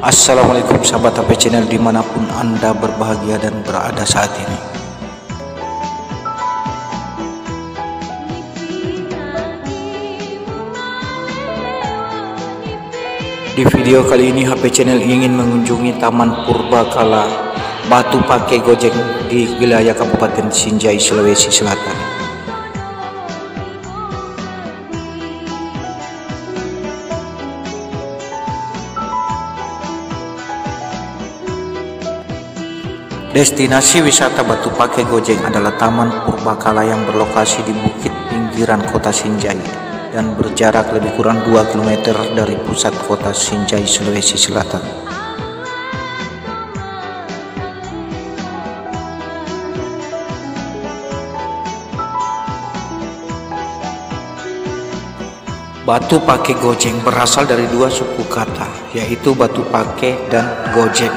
Assalamualaikum sahabat HP channel dimanapun Anda berbahagia dan berada saat ini. Di video kali ini HP channel ingin mengunjungi Taman Purbakala Batu Pake Gojeng di wilayah Kabupaten Sinjai, Sulawesi Selatan. Destinasi wisata Batu Pake Gojeng adalah Taman Purbakala yang berlokasi di bukit pinggiran kota Sinjai dan berjarak lebih kurang 2 km dari pusat kota Sinjai, Sulawesi Selatan. Batu Pake Gojeng berasal dari dua suku kata, yaitu Batu Pake dan Gojeng.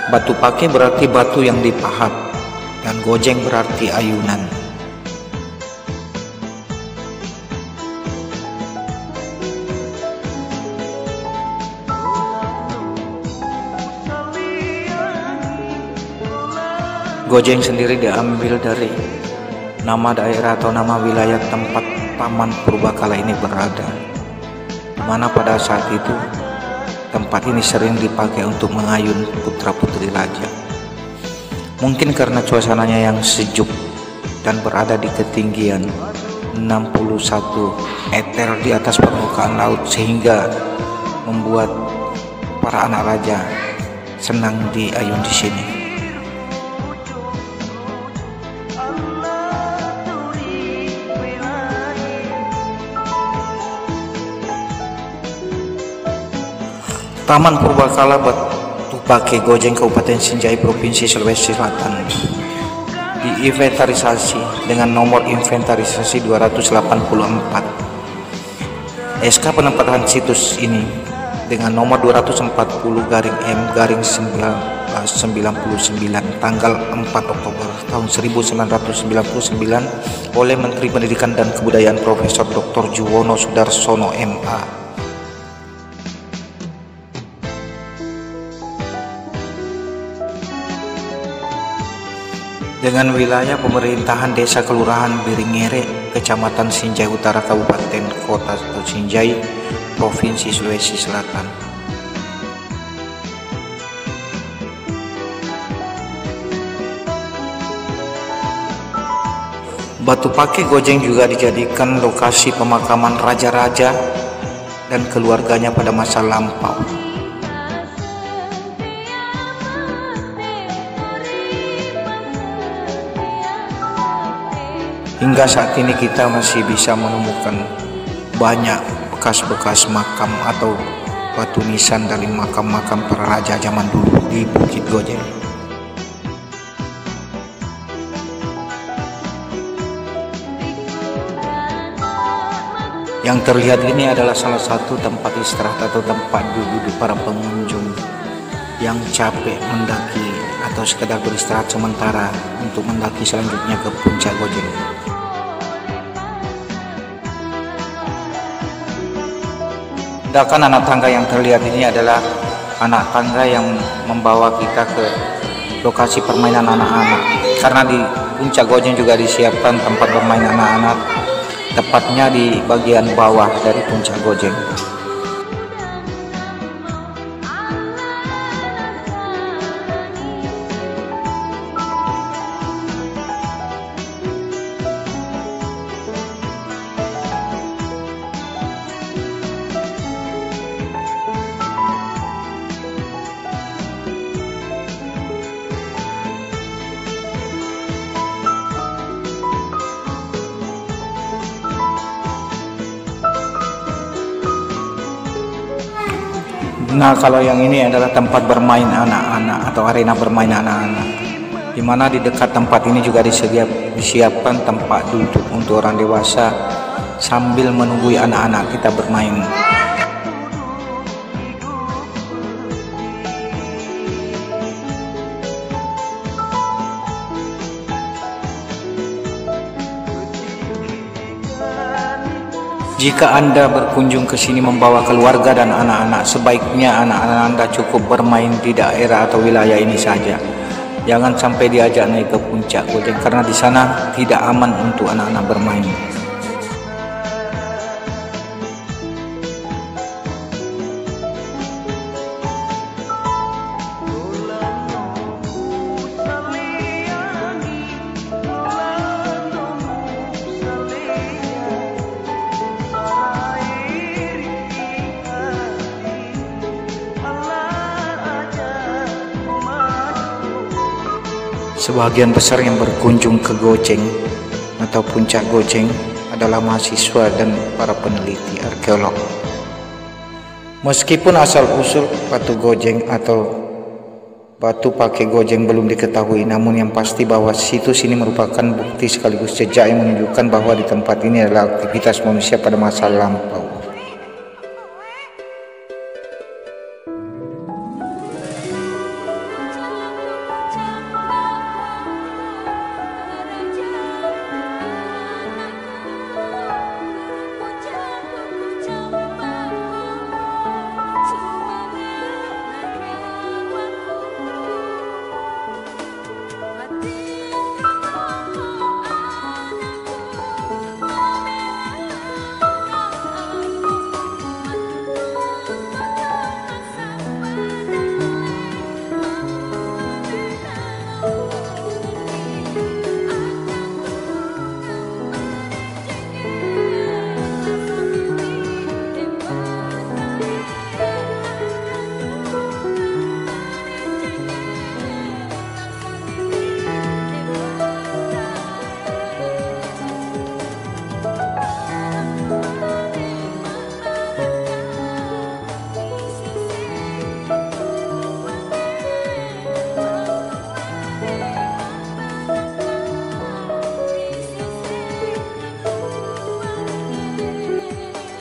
Batu Pake berarti batu yang dipahat, dan Gojeng berarti ayunan. Gojeng sendiri diambil dari nama daerah atau nama wilayah tempat Taman Purbakala ini berada, di mana pada saat itu tempat ini sering dipakai untuk mengayun putra-putri raja. Mungkin karena suasananya yang sejuk dan berada di ketinggian 61 meter di atas permukaan laut, sehingga membuat para anak raja senang diayun di sini. Taman Purbakala Batu Pake Gojeng Kabupaten Sinjai Provinsi Sulawesi Selatan diinventarisasi dengan nomor inventarisasi 284. SK penempatan situs ini dengan nomor 240/M/1999 tanggal 4 Oktober tahun 1999 oleh Menteri Pendidikan dan Kebudayaan Profesor Dr. Juwono Sudarsono MA. Dengan wilayah pemerintahan Desa Kelurahan Biringere, Kecamatan Sinjai Utara, Kabupaten Kota Sinjai, Provinsi Sulawesi Selatan. Batu Pake Gojeng juga dijadikan lokasi pemakaman raja-raja dan keluarganya pada masa lampau. Hingga saat ini kita masih bisa menemukan banyak bekas-bekas makam atau batu nisan dari makam-makam para raja zaman dulu di Bukit Gojeng. Yang terlihat ini adalah salah satu tempat istirahat atau tempat duduk para pengunjung yang capek mendaki atau sekedar beristirahat sementara untuk mendaki selanjutnya ke puncak Gojeng. Sedangkan anak tangga yang terlihat ini adalah anak tangga yang membawa kita ke lokasi permainan anak-anak, karena di puncak Gojeng juga disiapkan tempat bermain anak-anak, tepatnya di bagian bawah dari puncak Gojeng. Nah, kalau yang ini adalah tempat bermain anak-anak atau arena bermain anak-anak, di mana di dekat tempat ini juga disiapkan tempat duduk untuk orang dewasa sambil menunggu anak-anak kita bermain. Jika Anda berkunjung ke sini membawa keluarga dan anak-anak, sebaiknya anak-anak Anda cukup bermain di daerah atau wilayah ini saja. Jangan sampai diajak naik ke puncak Gojeng karena di sana tidak aman untuk anak-anak bermain. Sebagian besar yang berkunjung ke Gojeng atau puncak Gojeng adalah mahasiswa dan para peneliti arkeolog. Meskipun asal-usul batu Gojeng atau batu pakai Gojeng belum diketahui, namun yang pasti bahwa situs ini merupakan bukti sekaligus jejak yang menunjukkan bahwa di tempat ini adalah aktivitas manusia pada masa lampau.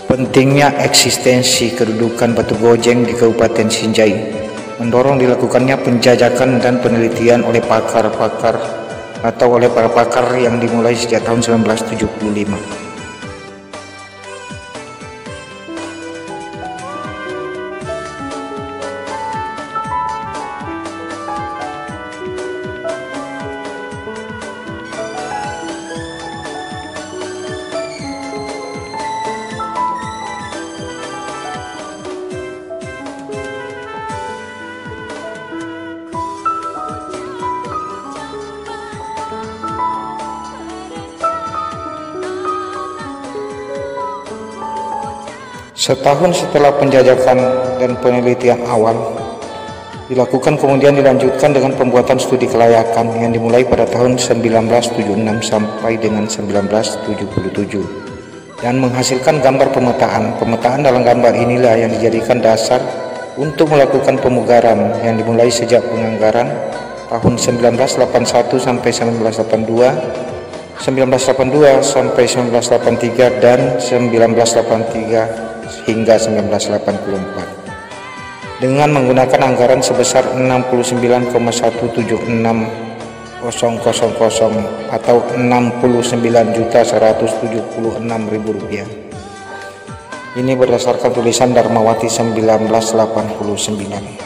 Pentingnya eksistensi kedudukan batu Gojeng di Kabupaten Sinjai mendorong dilakukannya penjajakan dan penelitian oleh pakar-pakar atau oleh para pakar yang dimulai sejak tahun 1975. Setahun setelah penjajakan dan penelitian awal dilakukan, kemudian dilanjutkan dengan pembuatan studi kelayakan yang dimulai pada tahun 1976 sampai dengan 1977 dan menghasilkan gambar pemetaan. Pemetaan dalam gambar inilah yang dijadikan dasar untuk melakukan pemugaran yang dimulai sejak penganggaran tahun 1981 sampai 1982, 1982 sampai 1983 dan 1983 hingga 1984 dengan menggunakan anggaran sebesar 69,176.000 atau Rp69.176.000. Ini berdasarkan tulisan Darmawati 1989.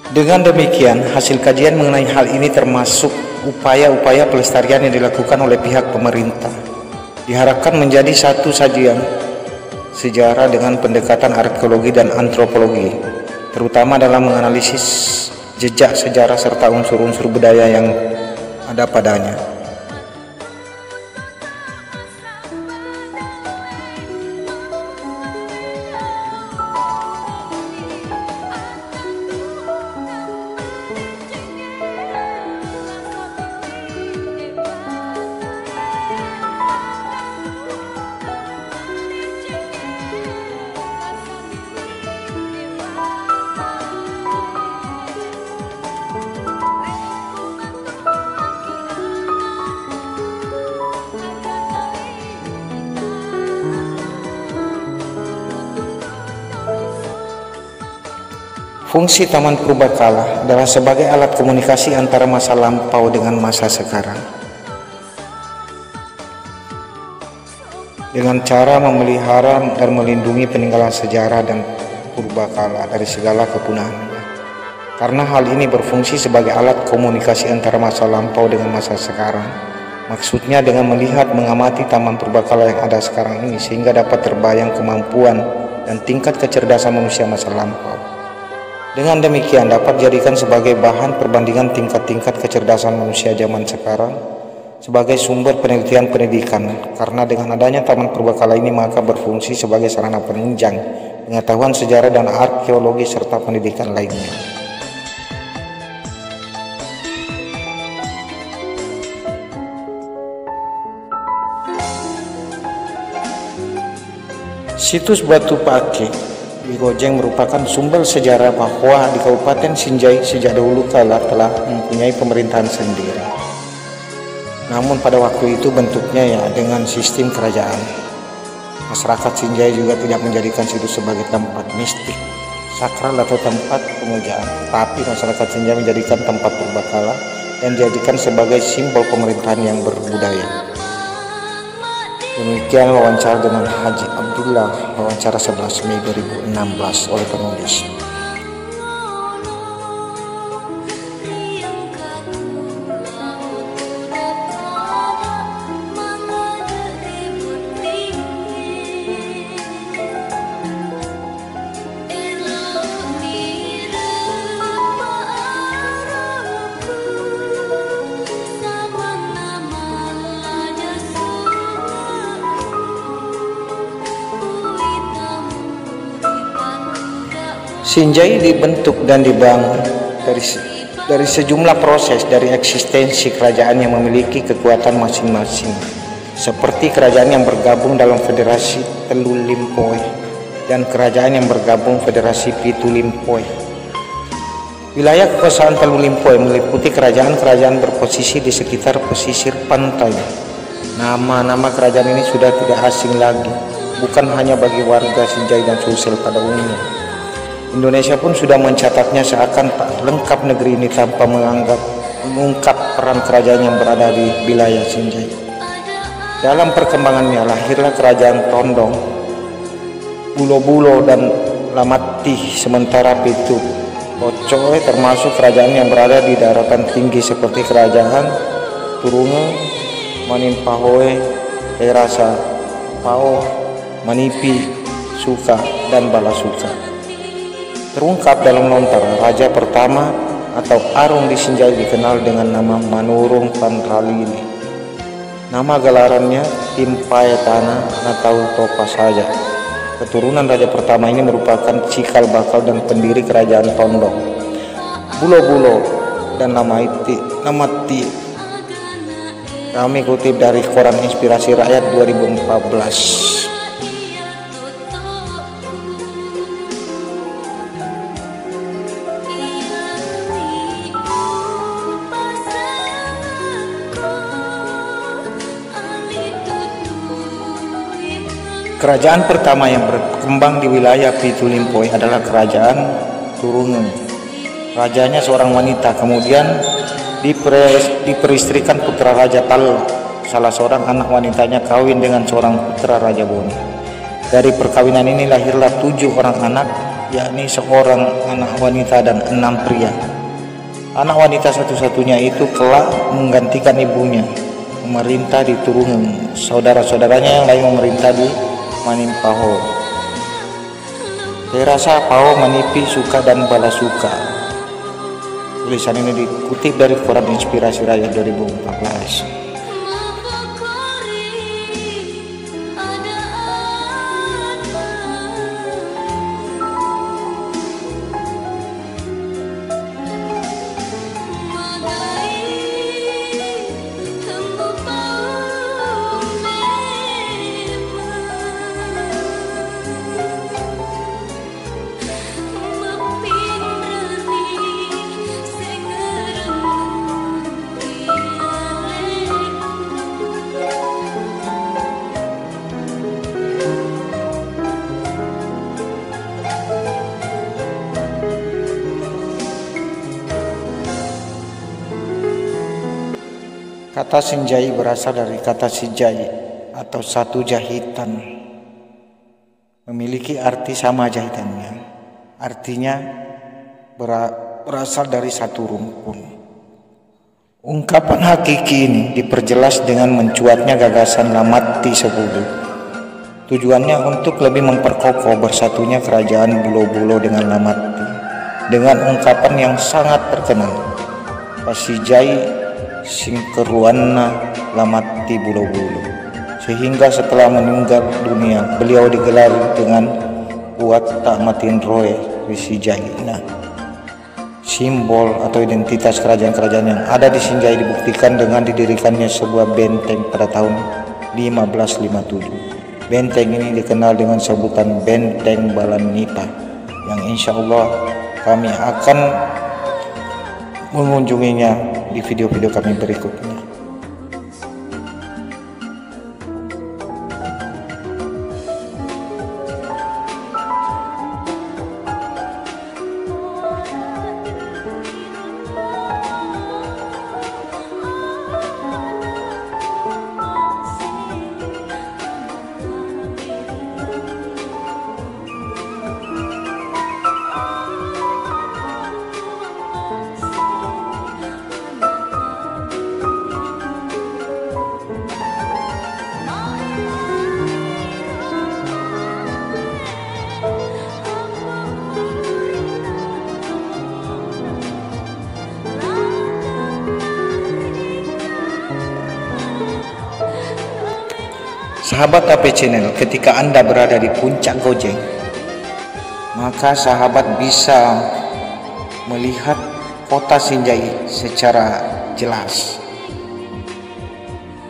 Dengan demikian, hasil kajian mengenai hal ini termasuk upaya-upaya pelestarian yang dilakukan oleh pihak pemerintah diharapkan menjadi satu sajian sejarah dengan pendekatan arkeologi dan antropologi, terutama dalam menganalisis jejak sejarah serta unsur-unsur budaya yang ada padanya. Fungsi Taman Purbakala adalah sebagai alat komunikasi antara masa lampau dengan masa sekarang. Dengan cara memelihara dan melindungi peninggalan sejarah dan purbakala dari segala kepunahannya. Karena hal ini berfungsi sebagai alat komunikasi antara masa lampau dengan masa sekarang. Maksudnya dengan melihat mengamati taman purbakala yang ada sekarang ini sehingga dapat terbayang kemampuan dan tingkat kecerdasan manusia masa lampau. Dengan demikian dapat dijadikan sebagai bahan perbandingan tingkat-tingkat kecerdasan manusia zaman sekarang sebagai sumber penelitian pendidikan, karena dengan adanya taman purbakala ini maka berfungsi sebagai sarana penunjang pengetahuan sejarah dan arkeologi serta pendidikan lainnya. Situs Batu Pake di Gojeng merupakan sumber sejarah bahwa di Kabupaten Sinjai sejak dahulu kala telah mempunyai pemerintahan sendiri. Namun pada waktu itu bentuknya ya dengan sistem kerajaan. Masyarakat Sinjai juga tidak menjadikan situs sebagai tempat mistik, sakral atau tempat pemujaan, tapi masyarakat Sinjai menjadikan tempat purbakala dan dijadikan sebagai simbol pemerintahan yang berbudaya. Demikian wawancara dengan Haji Abdullah, wawancara 11 Mei 2016 oleh penulis. Sinjai dibentuk dan dibangun dari sejumlah proses dari eksistensi kerajaan yang memiliki kekuatan masing-masing, seperti kerajaan yang bergabung dalam Federasi Telu Limpoe dan kerajaan yang bergabung Federasi Pitu Limpoe. Wilayah kekuasaan Telu Limpoe meliputi kerajaan-kerajaan berposisi di sekitar pesisir pantai. Nama-nama kerajaan ini sudah tidak asing lagi, bukan hanya bagi warga Sinjai dan Sulsel pada umumnya. Indonesia pun sudah mencatatnya seakan tak lengkap negeri ini tanpa mengungkap peran kerajaan yang berada di wilayah Sinjai. Dalam perkembangannya lahirlah kerajaan Tondong, Bulo-Bulo dan Lamatih, sementara Pitu Pocoe termasuk kerajaan yang berada di daratan tinggi seperti kerajaan Turunge, Manimpahoe, Terasa, Pao, Manipi, Suka, dan Balasuka. Terungkap dalam lontar raja pertama atau Arung di Sinjai dikenal dengan nama Manurung Pantralili. Nama gelarannya Timpai Tanah atau Topa saja. Keturunan raja pertama ini merupakan cikal bakal dan pendiri kerajaan Tondong, Bulo-Bulo dan Lamati. Kami kutip dari Koran Inspirasi Rakyat 2014. Kerajaan pertama yang berkembang di wilayah Pitu Limpoe adalah kerajaan Turunge. Rajanya seorang wanita, kemudian diperistrikan putra Raja Tal. Salah seorang anak wanitanya kawin dengan seorang putra Raja Boni. Dari perkawinan ini lahirlah 7 orang anak, yakni seorang anak wanita dan 6 pria. Anak wanita satu-satunya itu kelak menggantikan ibunya, memerintah di Turunge. Saudara-saudaranya yang lain memerintah di Manimpaho, Terasa, Pao, Manipi, Suka, dan Balasuka. Tulisan ini dikutip dari Koran Inspirasi Rakyat 2014. Kata sinjai berasal dari kata sijai atau satu jahitan. Memiliki arti sama jahitannya. Artinya berasal dari satu rumpun. Ungkapan hakiki ini diperjelas dengan mencuatnya gagasan Lamati 10. Tujuannya untuk lebih memperkokoh bersatunya kerajaan Bulo-Bulo dengan Lamati. Dengan ungkapan yang sangat terkenal, Pasijai Singkeruanna Lamati Bulo-Bulo. Sehingga setelah meninggal dunia, beliau digelar dengan Wat Tak Matin Roe Wisijaina. Simbol atau identitas kerajaan-kerajaan yang ada di Sinjai dibuktikan dengan didirikannya sebuah benteng pada tahun 1557. Benteng ini dikenal dengan sebutan Benteng Balanipa, yang insya Allah kami akan mengunjunginya di video-video kami berikutnya. Sahabat AP Channel, ketika Anda berada di puncak Gojeng, maka sahabat bisa melihat kota Sinjai secara jelas.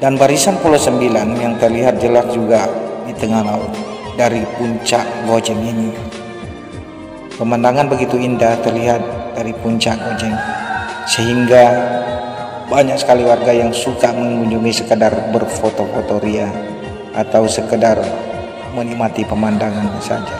Dan barisan Pulau 9 yang terlihat jelas juga di tengah laut dari puncak Gojeng ini. Pemandangan begitu indah terlihat dari puncak Gojeng, sehingga banyak sekali warga yang suka mengunjungi sekedar berfoto-foto ria atau sekedar menikmati pemandangannya saja.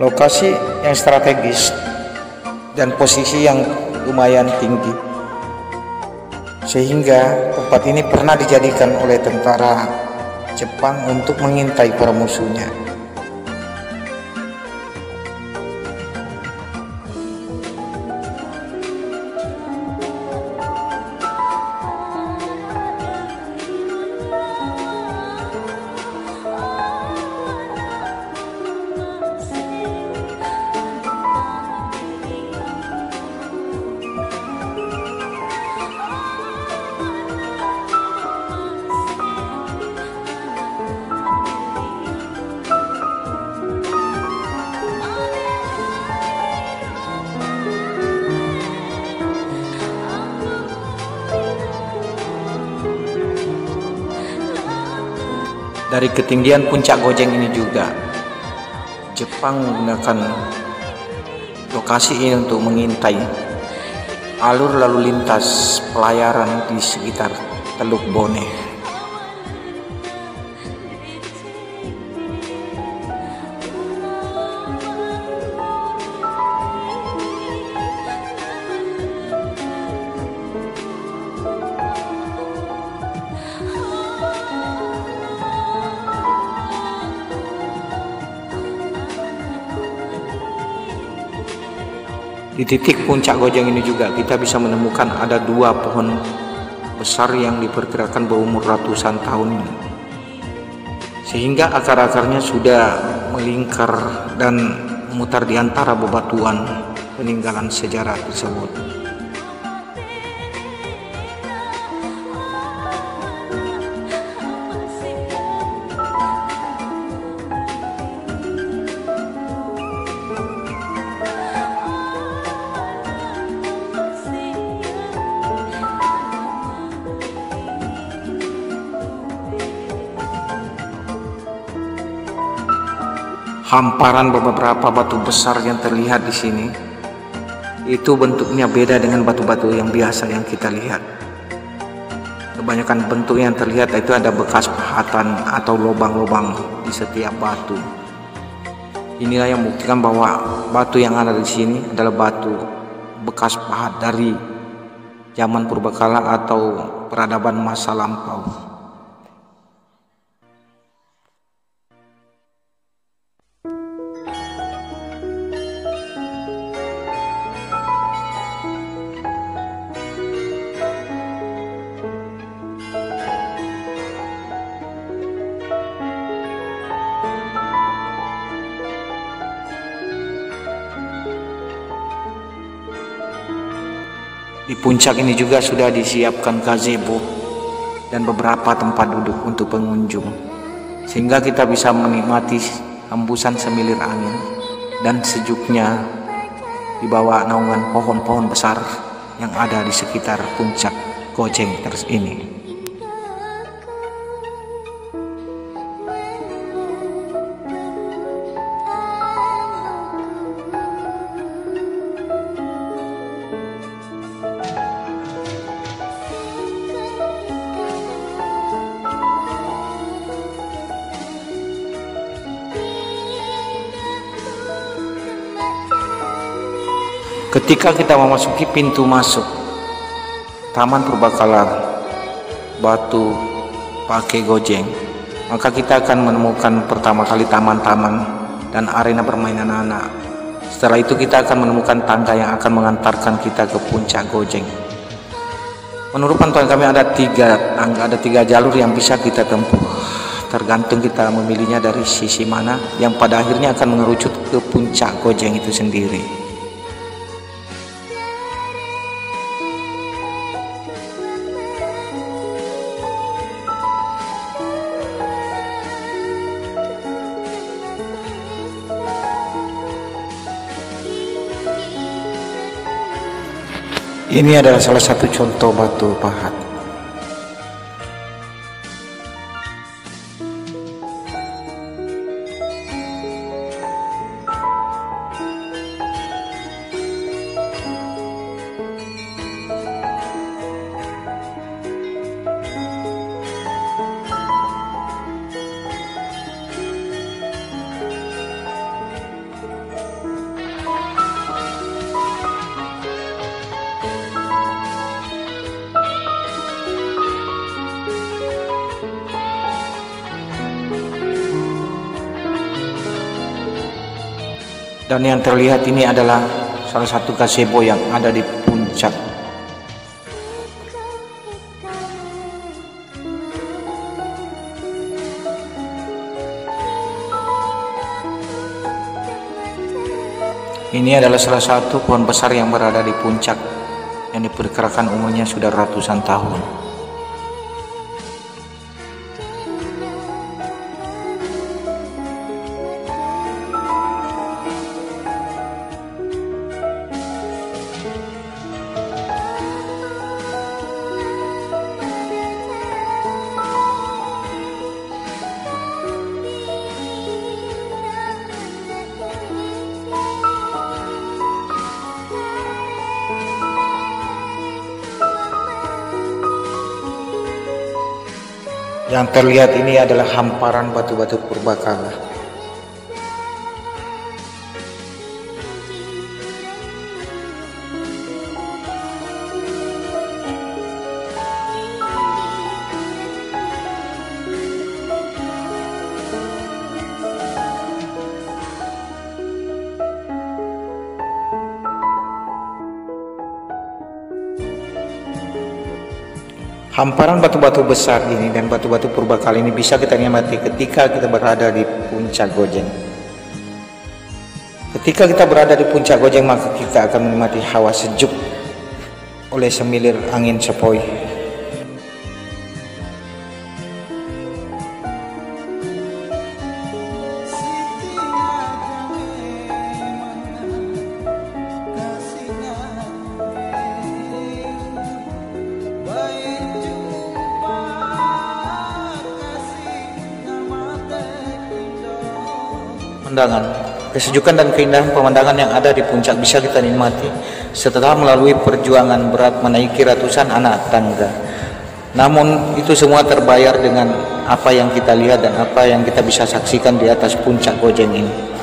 Lokasi yang strategis dan posisi yang lumayan tinggi, sehingga tempat ini pernah dijadikan oleh tentara Jepang untuk mengintai para musuhnya. Dari ketinggian puncak Gojeng ini juga Jepang menggunakan Lokasi ini untuk mengintai alur lalu lintas pelayaran di sekitar Teluk Bone. Di titik puncak Gojeng ini juga kita bisa menemukan ada dua pohon besar yang diperkirakan berumur ratusan tahun, sehingga akar-akarnya sudah melingkar dan memutar di antara bebatuan peninggalan sejarah tersebut. Hamparan beberapa batu besar yang terlihat di sini itu bentuknya beda dengan batu-batu yang biasa yang kita lihat. Kebanyakan bentuk yang terlihat itu ada bekas pahatan atau lubang-lubang di setiap batu. Inilah yang membuktikan bahwa batu yang ada di sini adalah batu bekas pahat dari zaman purbakala atau peradaban masa lampau. Di puncak ini juga sudah disiapkan gazebo dan beberapa tempat duduk untuk pengunjung, sehingga kita bisa menikmati hembusan semilir angin dan sejuknya di bawah naungan pohon-pohon besar yang ada di sekitar puncak Gojeng ini. Ketika kita memasuki pintu masuk Taman Purbakala Batu Pake Gojeng, maka kita akan menemukan pertama kali taman-taman dan arena bermain anak-anak. Setelah itu kita akan menemukan tangga yang akan mengantarkan kita ke puncak Gojeng. Menurut pantauan kami ada tiga jalur yang bisa kita tempuh, tergantung kita memilihnya dari sisi mana, yang pada akhirnya akan mengerucut ke puncak Gojeng itu sendiri. Ini adalah salah satu contoh batu pahat. Dan yang terlihat ini adalah salah satu gazebo yang ada di puncak. Ini adalah salah satu pohon besar yang berada di puncak, yang diperkirakan umurnya sudah ratusan tahun. Yang terlihat ini adalah hamparan batu-batu purbakala. Hamparan batu-batu besar ini dan batu-batu purbakala ini bisa kita nikmati ketika kita berada di puncak Gojeng. Ketika kita berada di puncak Gojeng, maka kita akan menikmati hawa sejuk oleh semilir angin sepoi. Kesejukan dan keindahan pemandangan yang ada di puncak bisa kita nikmati setelah melalui perjuangan berat menaiki ratusan anak tangga. Namun itu semua terbayar dengan apa yang kita lihat dan apa yang kita bisa saksikan di atas puncak Gojeng ini.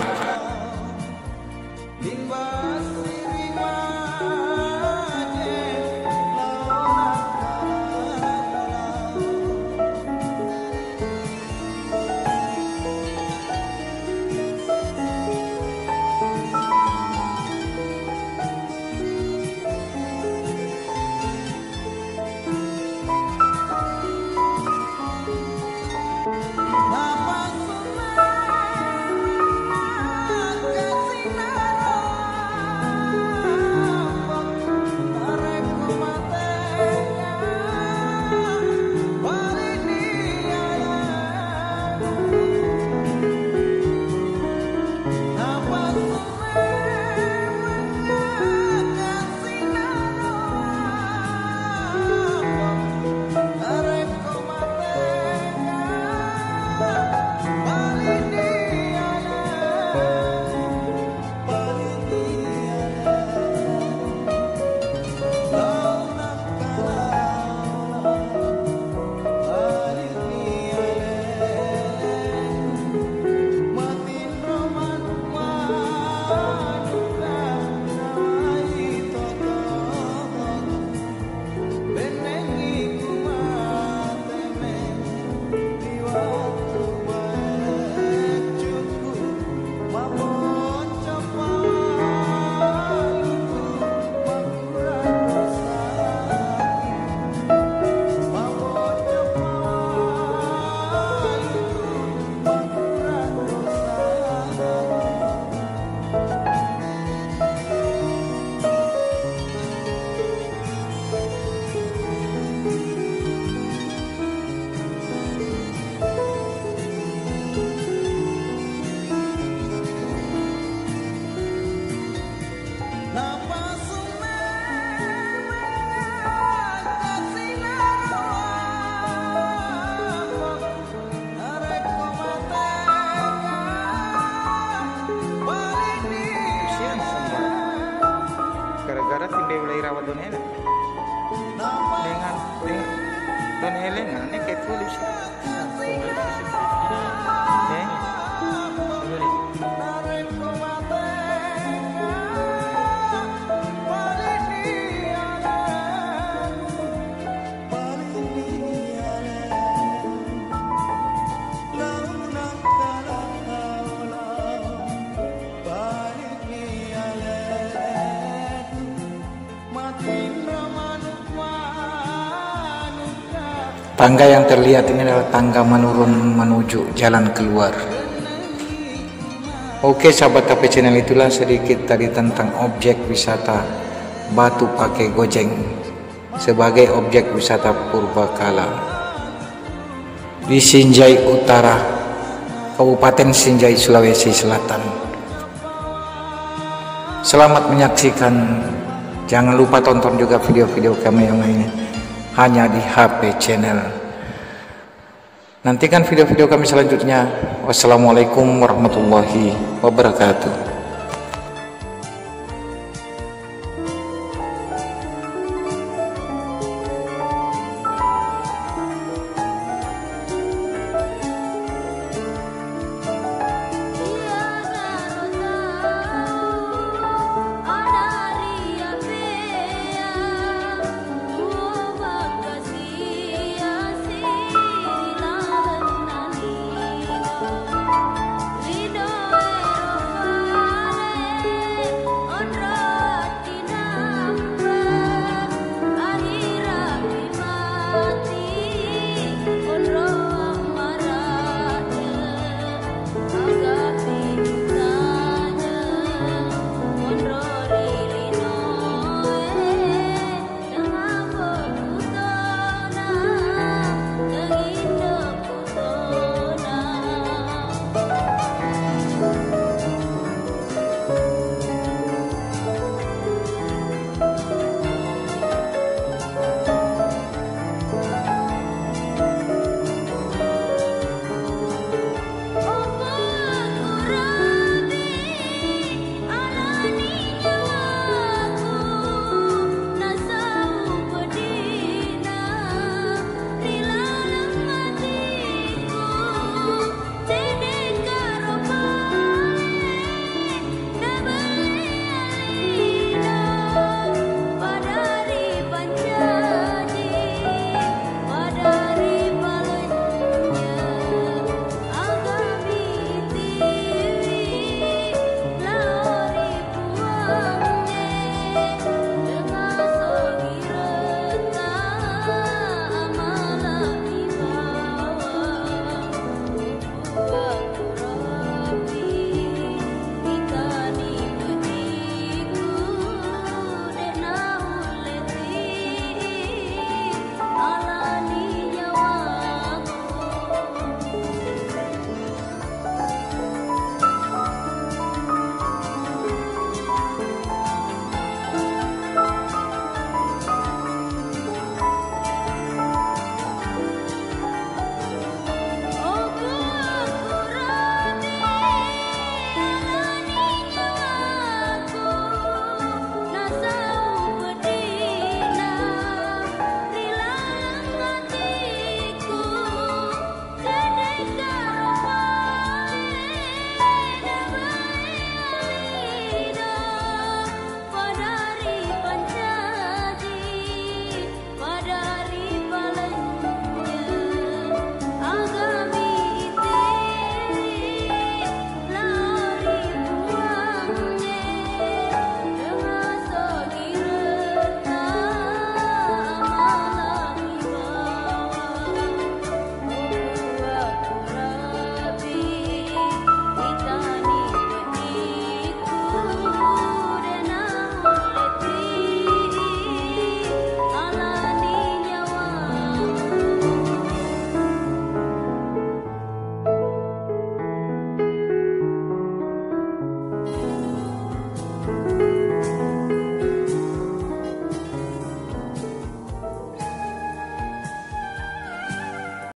Gara-gara timbe ulai rawat don ele dengan don ele ngane kayak tulis Tangga yang terlihat ini adalah tangga menurun menuju jalan keluar. Oke sahabat KP Channel, itulah sedikit tadi tentang objek wisata Batu Pakai Gojeng sebagai objek wisata purbakala di Sinjai Utara, Kabupaten Sinjai, Sulawesi Selatan. Selamat menyaksikan. Jangan lupa tonton juga video-video kami yang lainnya hanya di HP Channel. Nantikan video-video kami selanjutnya. Wassalamualaikum warahmatullahi wabarakatuh.